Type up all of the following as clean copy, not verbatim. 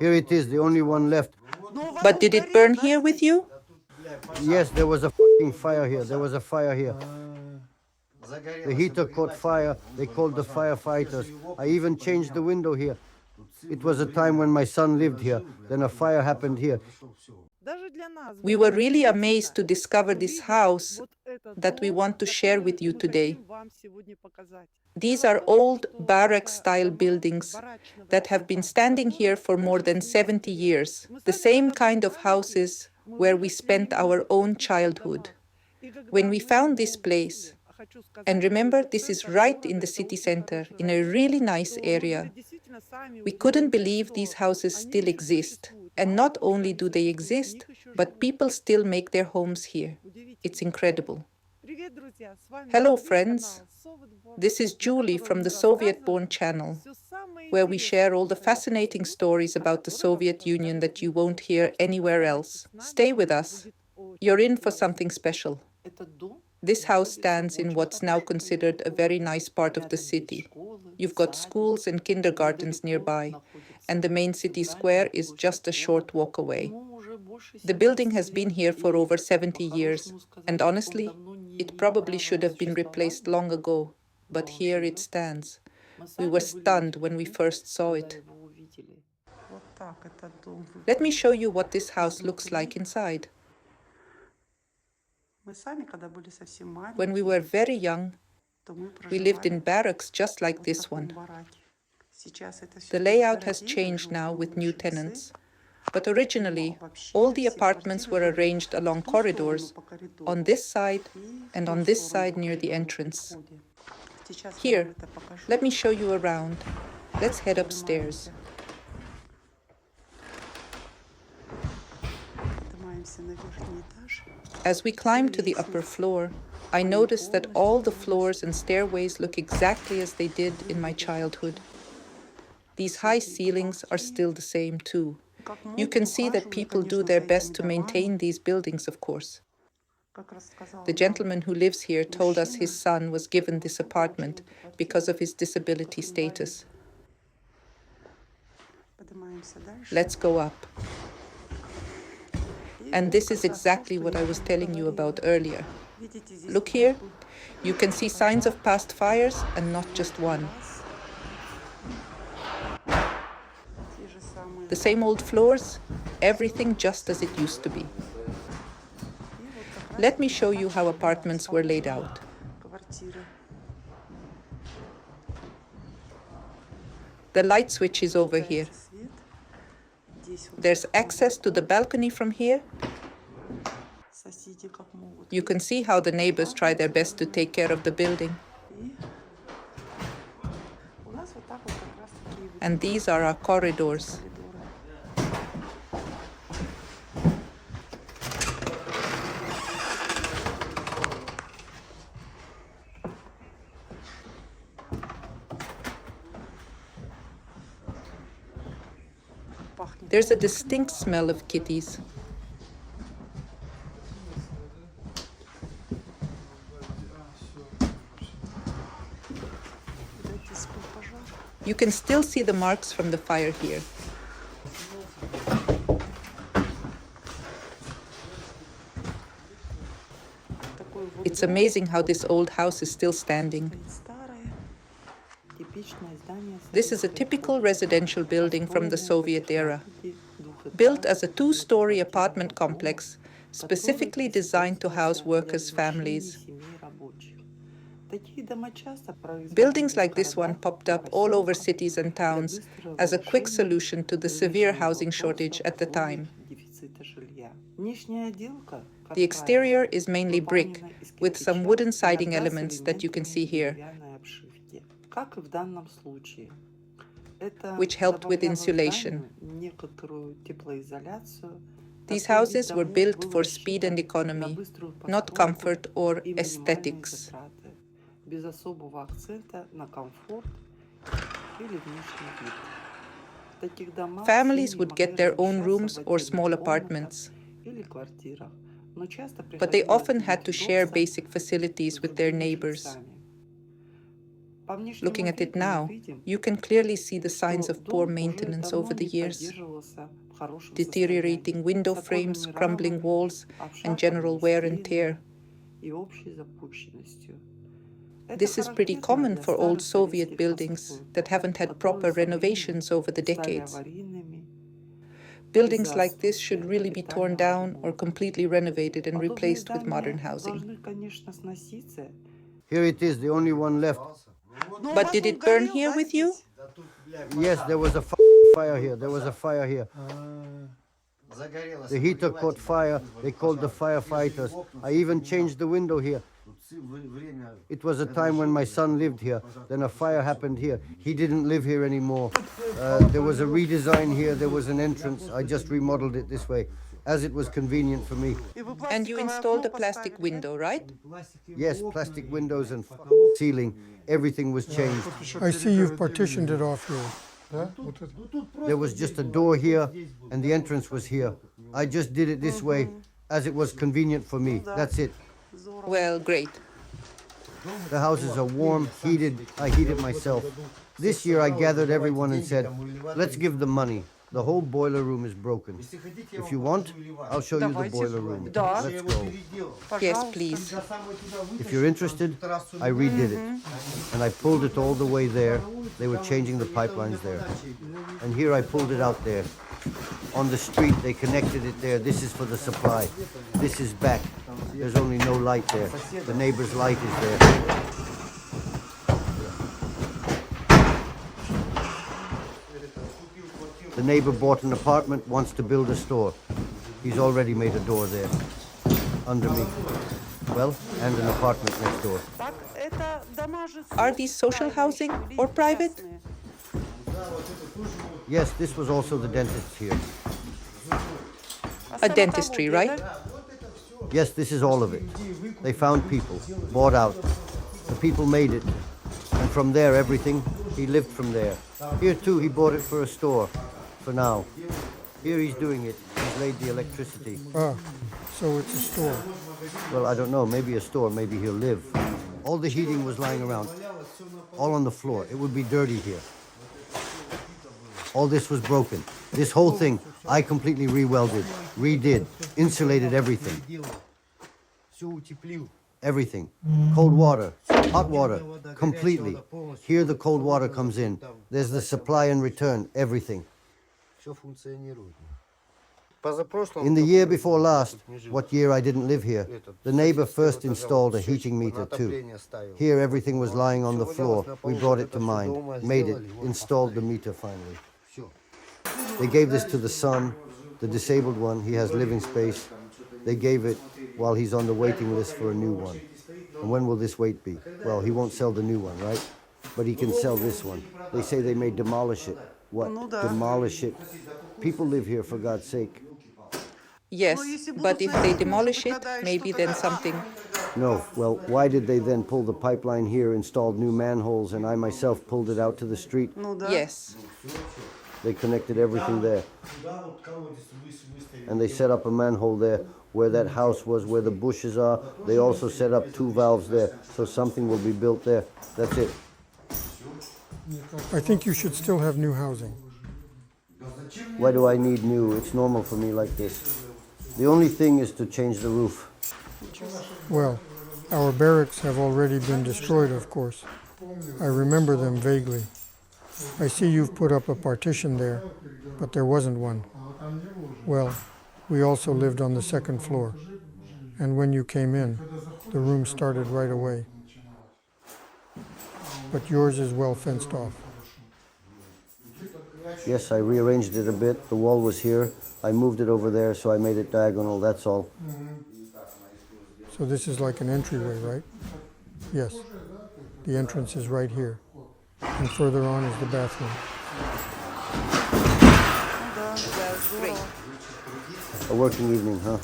Here it is, the only one left. But did it burn here with you? Yes, there was a fucking fire here. There was a fire here. The heater caught fire. They called the firefighters. I even changed the window here. It was a time when my son lived here. Then a fire happened here. We were really amazed to discover this house that we want to share with you today. These are old barrack-style buildings that have been standing here for more than 70 years, the same kind of houses where we spent our own childhood. When we found this place, and remember, this is right in the city center, in a really nice area, we couldn't believe these houses still exist. And not only do they exist, but people still make their homes here. It's incredible. Hello, friends. This is Julie from the Soviet-born channel, where we share all the fascinating stories about the Soviet Union that you won't hear anywhere else. Stay with us. You're in for something special. This house stands in what's now considered a very nice part of the city. You've got schools and kindergartens nearby, and the main city square is just a short walk away. The building has been here for over 70 years, and honestly, it probably should have been replaced long ago, but here it stands. We were stunned when we first saw it. Let me show you what this house looks like inside. When we were very young, we lived in barracks just like this one. The layout has changed now with new tenants, but originally, all the apartments were arranged along corridors on this side and on this side near the entrance. Here, let me show you around. Let's head upstairs. As we climb to the upper floor, I notice that all the floors and stairways look exactly as they did in my childhood. These high ceilings are still the same too. You can see that people do their best to maintain these buildings, of course. The gentleman who lives here told us his son was given this apartment because of his disability status. Let's go up. And this is exactly what I was telling you about earlier. Look here. You can see signs of past fires, and not just one. The same old floors, everything just as it used to be. Let me show you how apartments were laid out. The light switch is over here. There's access to the balcony from here. You can see how the neighbors try their best to take care of the building. And these are our corridors. There's a distinct smell of kitties. You can still see the marks from the fire here. It's amazing how this old house is still standing. This is a typical residential building from the Soviet era, built as a two-story apartment complex, specifically designed to house workers' families. Buildings like this one popped up all over cities and towns as a quick solution to the severe housing shortage at the time. The exterior is mainly brick, with some wooden siding elements that you can see here, which helped with insulation. These houses were built for speed and economy, not comfort or aesthetics. Families would get their own rooms or small apartments, but they often had to share basic facilities with their neighbors. Looking at it now, you can clearly see the signs of poor maintenance over the years. Deteriorating window frames, crumbling walls, and general wear and tear. This is pretty common for old Soviet buildings that haven't had proper renovations over the decades. Buildings like this should really be torn down or completely renovated and replaced with modern housing. Here it is, the only one left. But did it burn here with you? Yes, there was a fire here. There was a fire here. The heater caught fire. They called the firefighters. I even changed the window here. It was a time when my son lived here. Then a fire happened here. He didn't live here anymore. There was a redesign here. There was an entrance. I just remodeled it this way, as it was convenient for me. And you installed a plastic window, right? Yes, plastic windows and ceiling. Everything was changed. I see you've partitioned it off here. There was just a door here, and the entrance was here. I just did it this way, as it was convenient for me. That's it. Well, great. The houses are warm, heated. I heat it myself. This year I gathered everyone and said, let's give them money. The whole boiler room is broken. If you want, I'll show you the boiler room. Let's go. Yes, please. If you're interested, I redid it. And I pulled it all the way there. They were changing the pipelines there. And here I pulled it out there. On the street, they connected it there. This is for the supply. This is back. There's only no light there. The neighbor's light is there. The neighbor bought an apartment, wants to build a store. He's already made a door there, under me. Well, and an apartment next door. Are these social housing or private? Yes, this was also the dentist here. A dentistry, right? Yes, this is all of it. They found people, bought out. The people made it. And from there, everything, he lived from there. Here, too, he bought it for a store, for now. Here he's doing it. He's laid the electricity. Ah, so it's a store. Well, I don't know. Maybe a store. Maybe he'll live. All the heating was lying around. All on the floor. It would be dirty here. All this was broken. This whole thing, I completely re-welded, redid, insulated everything. Everything. Cold water, hot water, completely. Here the cold water comes in. There's the supply and return, everything. In the year before last, what year I didn't live here, the neighbor first installed a heating meter too. Here everything was lying on the floor. We brought it to mind, made it, installed the meter finally. They gave this to the son, the disabled one. He has living space. They gave it while he's on the waiting list for a new one. And when will this wait be? Well, he won't sell the new one, right? But he can sell this one. They say they may demolish it. What? Demolish it? People live here, for God's sake. Yes, but if they demolish it, maybe then something. No. Well, why did they then pull the pipeline here, installed new manholes, and I myself pulled it out to the street? Yes. They connected everything there. And they set up a manhole there where that house was, where the bushes are. They also set up 2 valves there, so something will be built there. That's it. I think you should still have new housing. Why do I need new? It's normal for me like this. The only thing is to change the roof. Well, our barracks have already been destroyed, of course. I remember them vaguely. I see you've put up a partition there, but there wasn't one. Well, we also lived on the 2nd floor. And when you came in, the room started right away. But yours is well fenced off. Yes, I rearranged it a bit. The wall was here. I moved it over there, so I made it diagonal, that's all. So this is like an entryway, right? Yes. The entrance is right here. And further on is the bathroom. A working evening, huh?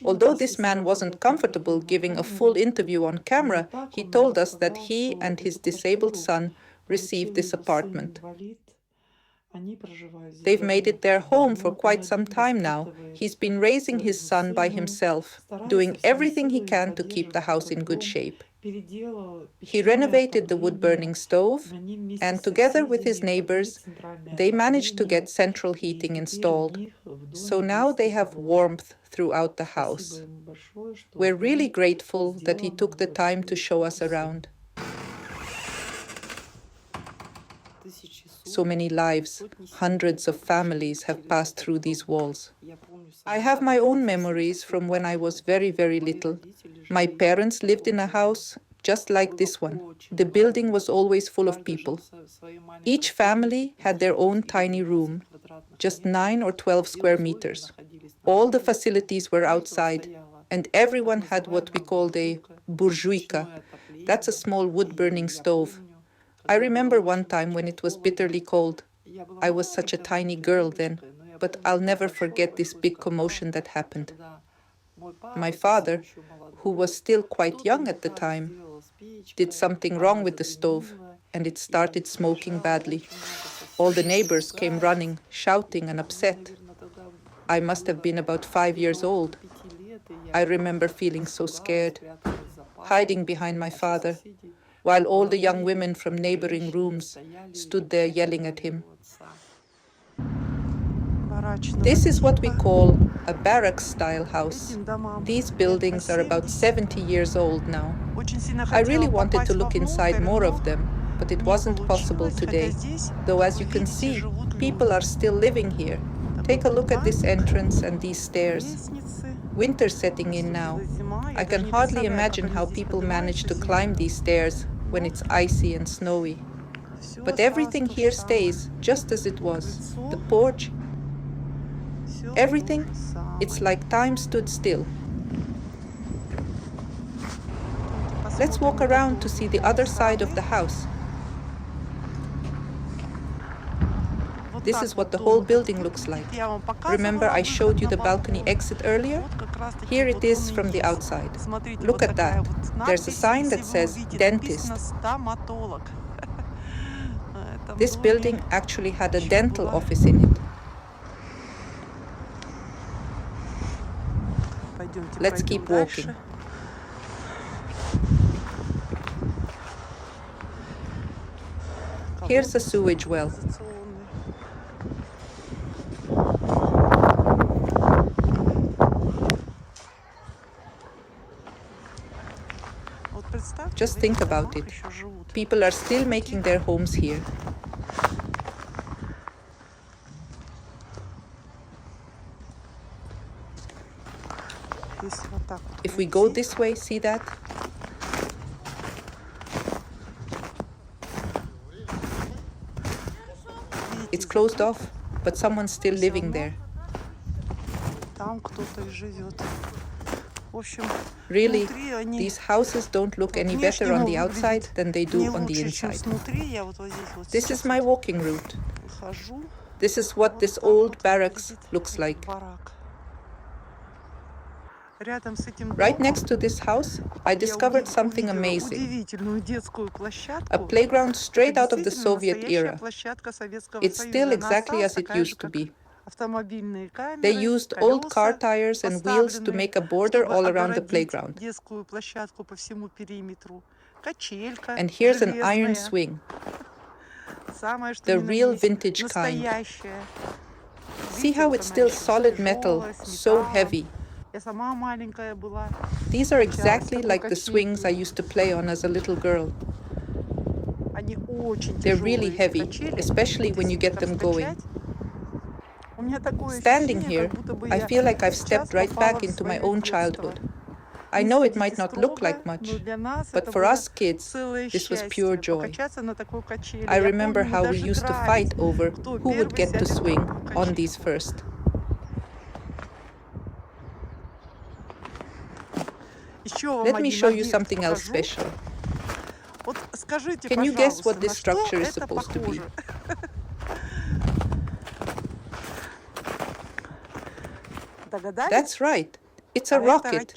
Although this man wasn't comfortable giving a full interview on camera, he told us that he and his disabled son received this apartment. They've made it their home for quite some time now. He's been raising his son by himself, doing everything he can to keep the house in good shape. He renovated the wood-burning stove, and together with his neighbors, they managed to get central heating installed. So now they have warmth throughout the house. We're really grateful that he took the time to show us around. So many lives, hundreds of families have passed through these walls. I have my own memories from when I was very, very little. My parents lived in a house just like this one. The building was always full of people. Each family had their own tiny room, just 9 or 12 square meters. All the facilities were outside, and everyone had what we called a burjuika. That's a small wood-burning stove. I remember one time when it was bitterly cold. I was such a tiny girl then, but I'll never forget this big commotion that happened. My father, who was still quite young at the time, did something wrong with the stove, and it started smoking badly. All the neighbors came running, shouting and upset. I must have been about 5 years old. I remember feeling so scared, hiding behind my father, while all the young women from neighboring rooms stood there yelling at him. This is what we call a barracks-style house. These buildings are about 70 years old now. I really wanted to look inside more of them, but it wasn't possible today. Though as you can see, people are still living here. Take a look at this entrance and these stairs. Winter's setting in now. I can hardly imagine how people manage to climb these stairs when it's icy and snowy. But everything here stays just as it was. The porch, everything, it's like time stood still. Let's walk around to see the other side of the house. This is what the whole building looks like. Remember I showed you the balcony exit earlier? Here it is from the outside. Look at that. There's a sign that says dentist. This building actually had a dental office in it. Let's keep walking. Here's a sewage well. Just think about it. People are still making their homes here. If we go this way, see that? It's closed off, but someone's still living there. Really, these houses don't look any better on the outside than they do on the inside. This is my walking route. This is what this old barracks looks like. Right next to this house, I discovered something amazing. A playground straight out of the Soviet era. It's still exactly as it used to be. They used old car tires and wheels to make a border all around the playground. And here's an iron swing. The real vintage kind. See how it's still solid metal, so heavy. These are exactly like the swings I used to play on as a little girl. They're really heavy, especially when you get them going. Standing here, I feel like I've stepped right back into my own childhood. I know it might not look like much, but for us kids, this was pure joy. I remember how we used to fight over who would get to swing on these first. Let me show you something else special. Can you guess what this structure is supposed to be? That's right. It's a rocket.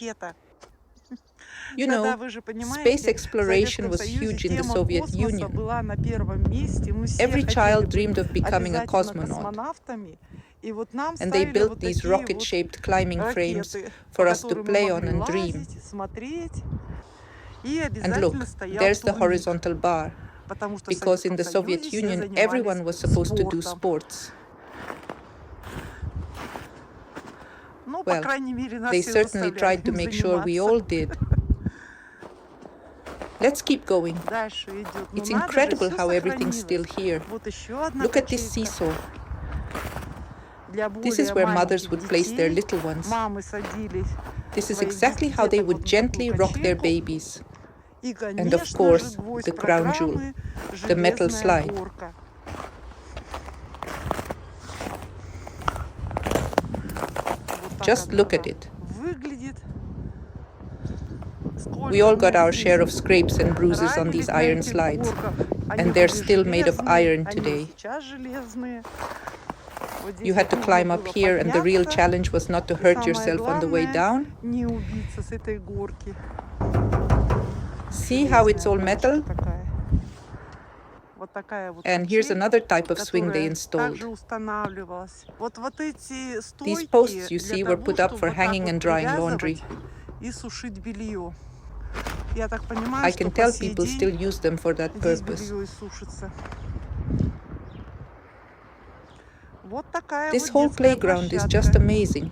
You know, space exploration was huge in the Soviet Union. Every child dreamed of becoming a cosmonaut. And they built these rocket-shaped climbing frames for us to play on and dream. And look, there's the horizontal bar, because in the Soviet Union, everyone was supposed to do sports. Well, they certainly tried to make sure we all did. Let's keep going. It's incredible how everything's still here. Look at this seesaw. This is where mothers would place their little ones. This is exactly how they would gently rock their babies. And of course, the crown jewel, the metal slide. Just look at it. We all got our share of scrapes and bruises on these iron slides, and they're still made of iron today. You had to climb up here, and the real challenge was not to hurt yourself on the way down. See how it's all metal? And here's another type of swing they installed. These posts you see were put up for hanging and drying laundry. I can tell people still use them for that purpose. This whole playground is just amazing.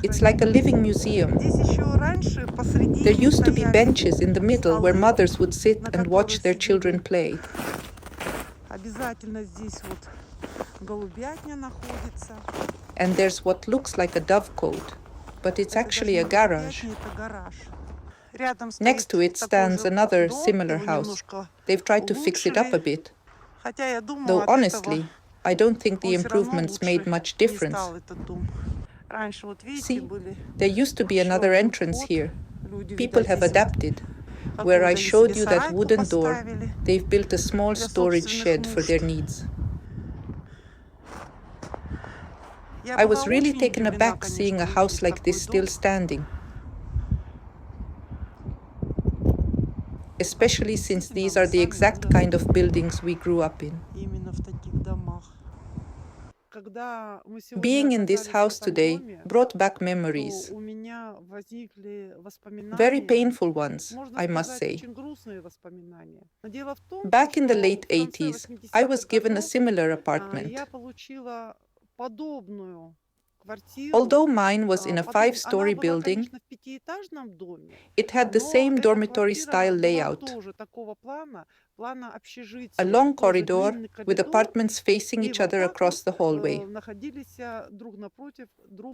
It's like a living museum. There used to be benches in the middle where mothers would sit and watch their children play. And there's what looks like a dovecote, but it's actually a garage. Next to it stands another similar house. They've tried to fix it up a bit. Though honestly, I don't think the improvements made much difference. See, there used to be another entrance here. People have adapted. Where I showed you that wooden door, they've built a small storage shed for their needs. I was really taken aback seeing a house like this still standing. Especially since these are the exact kind of buildings we grew up in. Being in this house today brought back memories. Very painful ones, I must say. Back in the late 80s, I was given a similar apartment. Although mine was in a 5-story building, it had the same dormitory-style layout. A long corridor with apartments facing each other across the hallway.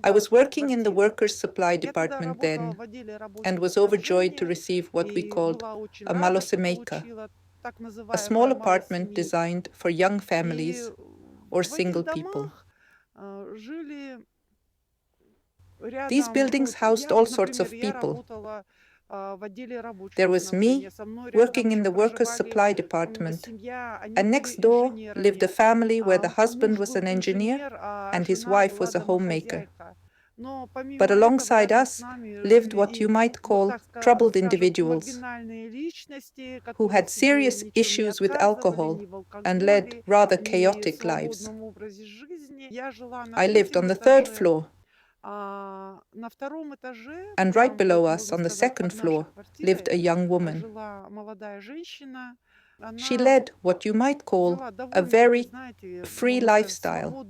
I was working in the workers' supply department then and was overjoyed to receive what we called a malosemeyka, a small apartment designed for young families or single people. These buildings housed all sorts of people. There was me, working in the workers' supply department, and next door lived a family where the husband was an engineer and his wife was a homemaker. But alongside us lived what you might call troubled individuals who had serious issues with alcohol and led rather chaotic lives. I lived on the 3rd floor. And right below us, on the 2nd floor, lived a young woman. She led what you might call a very free lifestyle.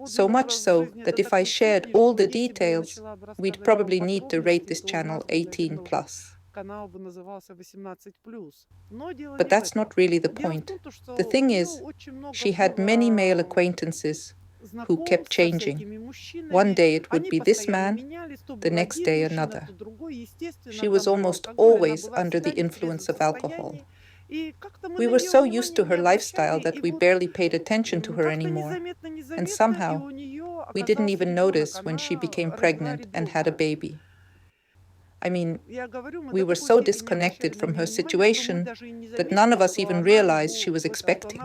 So much so that if I shared all the details, we'd probably need to rate this channel 18+. But that's not really the point. The thing is, she had many male acquaintances who kept changing. One day it would be this man, the next day another. She was almost always under the influence of alcohol. We were so used to her lifestyle that we barely paid attention to her anymore, and somehow we didn't even notice when she became pregnant and had a baby. I mean, we were so disconnected from her situation that none of us even realized she was expecting.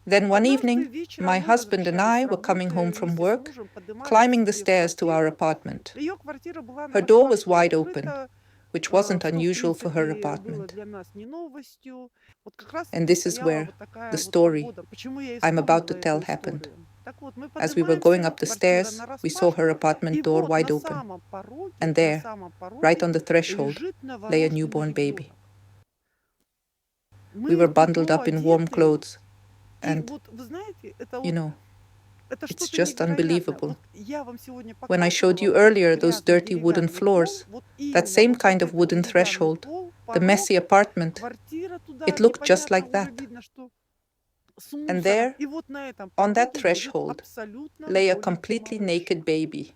Then one evening, my husband and I were coming home from work, climbing the stairs to our apartment. Her door was wide open. which wasn't unusual for her apartment. And this is where the story I'm about to tell happened. As we were going up the stairs, we saw her apartment door wide open. And there, right on the threshold, lay a newborn baby. We were bundled up in warm clothes. And, you know, it's just unbelievable. When I showed you earlier those dirty wooden floors, that same kind of wooden threshold, the messy apartment, it looked just like that. And there, on that threshold, lay a completely naked baby.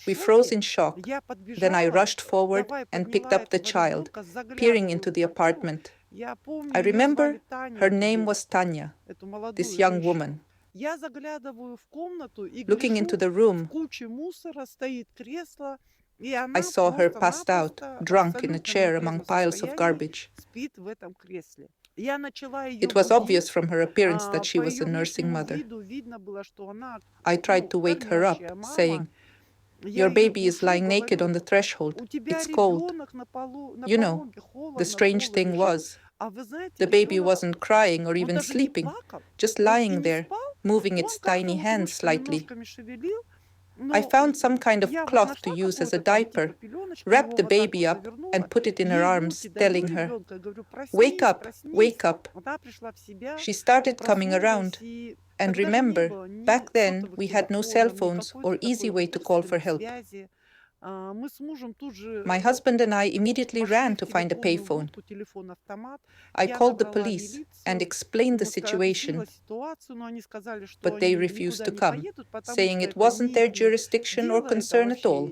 We froze in shock. Then I rushed forward and picked up the child, peering into the apartment. I remember her name was Tanya, this young woman. Looking into the room, I saw her passed out, drunk in a chair among piles of garbage. It was obvious from her appearance that she was a nursing mother. I tried to wake her up, saying, "Your baby is lying naked on the threshold. It's cold." You know, the strange thing was, the baby wasn't crying or even sleeping, just lying there, moving its tiny hands slightly. I found some kind of cloth to use as a diaper, wrapped the baby up and put it in her arms, telling her, "Wake up, wake up." She started coming around. And remember, back then we had no cell phones or easy way to call for help. My husband and I immediately ran to find a payphone. I called the police and explained the situation, but they refused to come, saying it wasn't their jurisdiction or concern at all.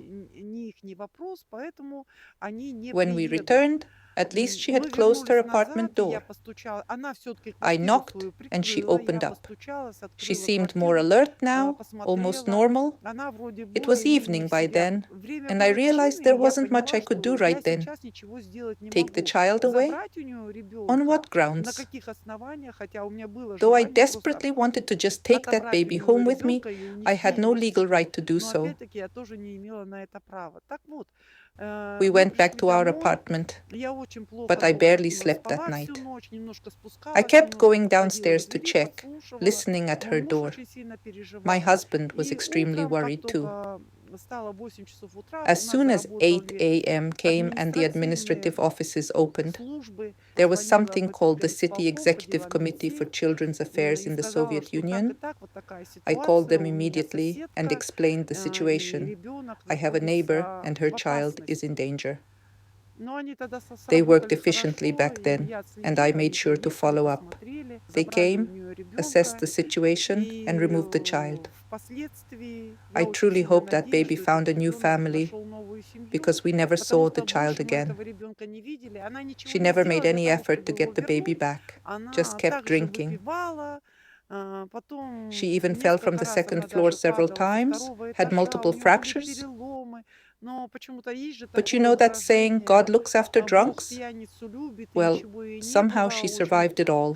When we returned, at least she had closed her apartment door. I knocked and she opened up. She seemed more alert now, almost normal. It was evening by then, and I realized there wasn't much I could do right then. Take the child away? On what grounds? Though I desperately wanted to just take that baby home with me, I had no legal right to do so. We went back to our apartment, but I barely slept that night. I kept going downstairs to check, listening at her door. My husband was extremely worried too. As soon as 8 a.m. came and the administrative offices opened, there was something called the City Executive Committee for Children's Affairs in the Soviet Union. I called them immediately and explained the situation. I have a neighbor and her child is in danger. They worked efficiently back then, and I made sure to follow up. They came, assessed the situation, and removed the child. I truly hope that baby found a new family, because we never saw the child again. She never made any effort to get the baby back, just kept drinking. She even fell from the second floor several times, had multiple fractures. But you know that saying, God looks after drunks? Well, somehow she survived it all.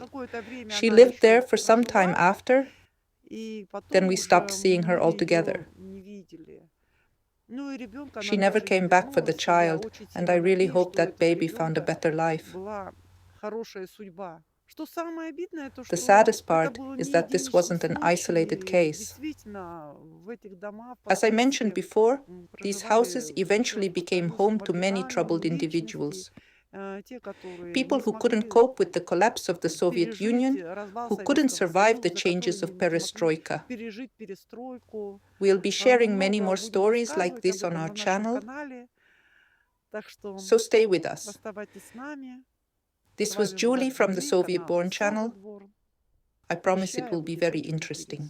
She lived there for some time after, then we stopped seeing her altogether. She never came back for the child, and I really hope that baby found a better life. The saddest part is that this wasn't an isolated case. As I mentioned before, these houses eventually became home to many troubled individuals. People who couldn't cope with the collapse of the Soviet Union, who couldn't survive the changes of perestroika. We'll be sharing many more stories like this on our channel, so stay with us. This was Julie from the Soviet Born channel. I promise it will be very interesting.